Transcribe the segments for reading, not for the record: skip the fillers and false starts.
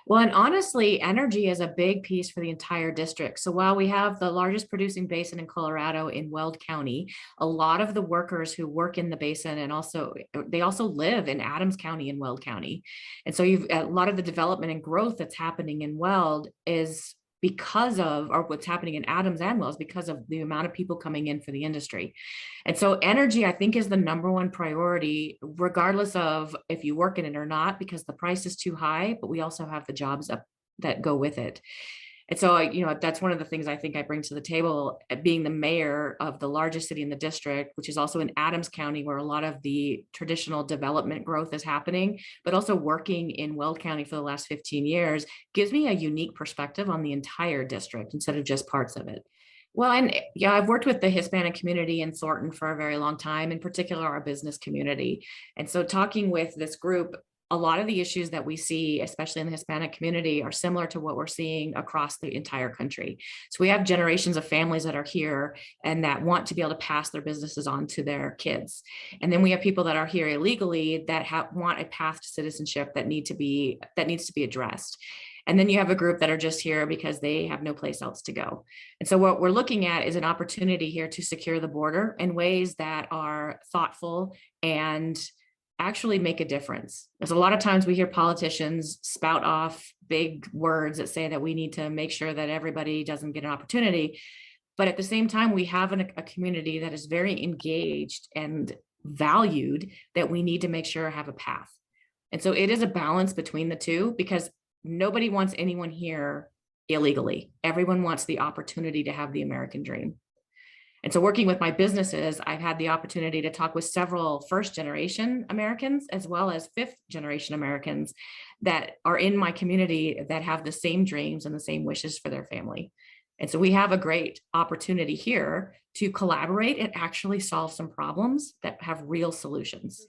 Well, and honestly, energy is a big piece for the entire district. So while we have the largest producing basin in Colorado in Weld County, a lot of the workers who work in the basin and also they also live in Adams County and Weld County. And so you've a lot of the development and growth that's happening in Weld is because of, or what's happening in Adams and Wells because of the amount of people coming in for the industry. And so energy, I think, is the number one priority, regardless of if you work in it or not, because the price is too high, but we also have the jobs up that go with it. And so, that's one of the things I think I bring to the table, being the mayor of the largest city in the district, which is also in Adams County, where a lot of the traditional development growth is happening, but also working in Weld County for the last 15 years gives me a unique perspective on the entire district instead of just parts of it. Well, and yeah, I've worked with the Hispanic community in Thornton for a very long time, in particular our business community. And so talking with this group, a lot of the issues that we see, especially in the Hispanic community, are similar to what we're seeing across the entire country. So we have generations of families that are here and that want to be able to pass their businesses on to their kids. And then we have people that are here illegally that want a path to citizenship that needs to be addressed. And then you have a group that are just here because they have no place else to go. And so what we're looking at is an opportunity here to secure the border in ways that are thoughtful and actually make a difference. There's a lot of times we hear politicians spout off big words that say that we need to make sure that everybody doesn't get an opportunity. But at the same time, we have a community that is very engaged and valued that we need to make sure have a path. And so it is a balance between the two, because nobody wants anyone here illegally. Everyone wants the opportunity to have the American dream. And so working with my businesses, I've had the opportunity to talk with several first generation Americans as well as fifth generation Americans that are in my community that have the same dreams and the same wishes for their family. And so we have a great opportunity here to collaborate and actually solve some problems that have real solutions.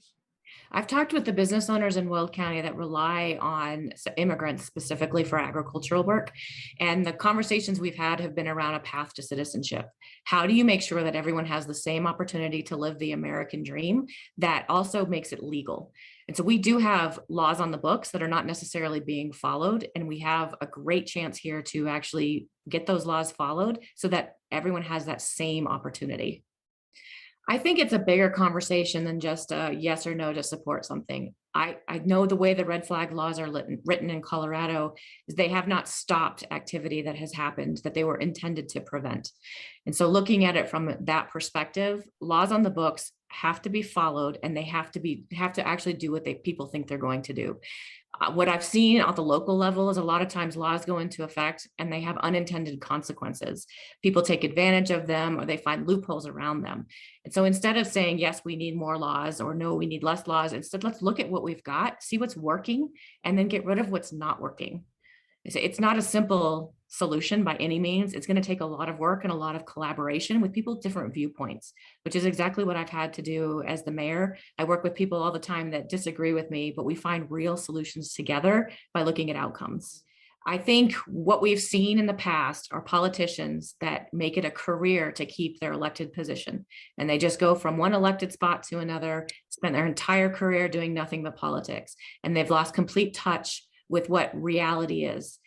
I've talked with the business owners in Weld County that rely on immigrants specifically for agricultural work. And the conversations we've had have been around a path to citizenship. How do you make sure that everyone has the same opportunity to live the American dream that also makes it legal? And so we do have laws on the books that are not necessarily being followed. And we have a great chance here to actually get those laws followed so that everyone has that same opportunity. I think it's a bigger conversation than just a yes or no to support something. I know the way the red flag laws are written in Colorado is they have not stopped activity that has happened that they were intended to prevent. And so looking at it from that perspective, laws on the books have to be followed, and they have to actually do what people think they're going to do. What I've seen at the local level is a lot of times laws go into effect and they have unintended consequences. People take advantage of them or they find loopholes around them. And so instead of saying, yes, we need more laws, or no, we need less laws, instead, let's look at what we've got, see what's working, and then get rid of what's not working. It's not a simple solution by any means. It's going to take a lot of work and a lot of collaboration with people with different viewpoints, which is exactly what I've had to do as the mayor. I work with people all the time that disagree with me, but we find real solutions together by looking at outcomes. I think what we've seen in the past are politicians that make it a career to keep their elected position. And they just go from one elected spot to another, spend their entire career doing nothing but politics. And they've lost complete touch with what reality is.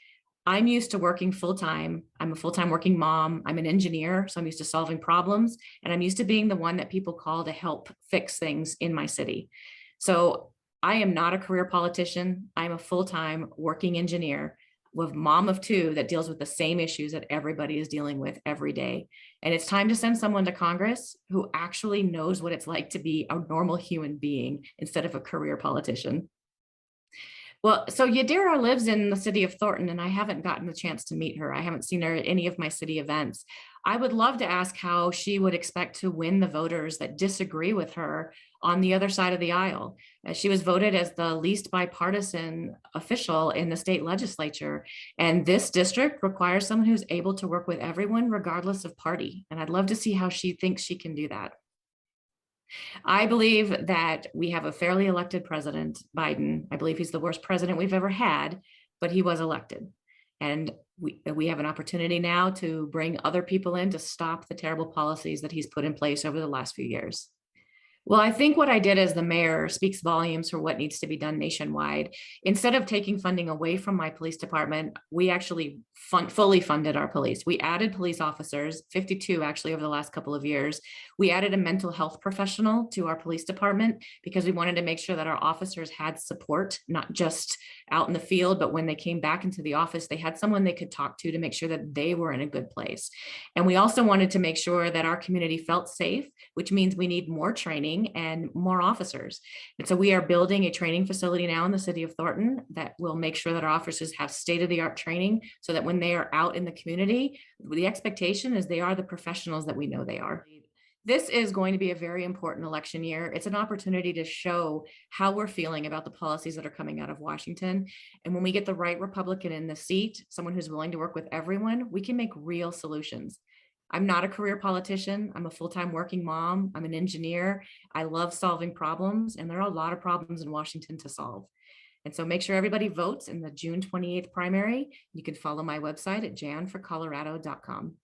I'm used to working full-time. I'm a full-time working mom. I'm an engineer, so I'm used to solving problems. And I'm used to being the one that people call to help fix things in my city. So I am not a career politician. I'm a full-time working engineer with mom of two that deals with the same issues that everybody is dealing with every day. And it's time to send someone to Congress who actually knows what it's like to be a normal human being instead of a career politician. Well, so Yadira lives in the city of Thornton, and I haven't gotten the chance to meet her. I haven't seen her at any of my city events. I would love to ask how she would expect to win the voters that disagree with her on the other side of the aisle. She was voted as the least bipartisan official in the state legislature. And this district requires someone who's able to work with everyone regardless of party. And I'd love to see how she thinks she can do that. I believe that we have a fairly elected president, Biden. I believe he's the worst president we've ever had, but he was elected. And we have an opportunity now to bring other people in to stop the terrible policies that he's put in place over the last few years. Well, I think what I did as the mayor speaks volumes for what needs to be done nationwide. Instead of taking funding away from my police department, we actually fully funded our police. We added police officers, 52 actually over the last couple of years. We added a mental health professional to our police department because we wanted to make sure that our officers had support, not just out in the field, but when they came back into the office, they had someone they could talk to make sure that they were in a good place. And we also wanted to make sure that our community felt safe, which means we need more training and more officers. And so we are building a training facility now in the city of Thornton that will make sure that our officers have state-of-the-art training so that when they are out in the community, the expectation is they are the professionals that we know they are. This is going to be a very important election year. It's an opportunity to show how we're feeling about the policies that are coming out of Washington. And when we get the right Republican in the seat, someone who's willing to work with everyone, we can make real solutions. I'm not a career politician. I'm a full-time working mom. I'm an engineer. I love solving problems, and there are a lot of problems in Washington to solve. And so make sure everybody votes in the June 28th primary. You can follow my website at janforcolorado.com.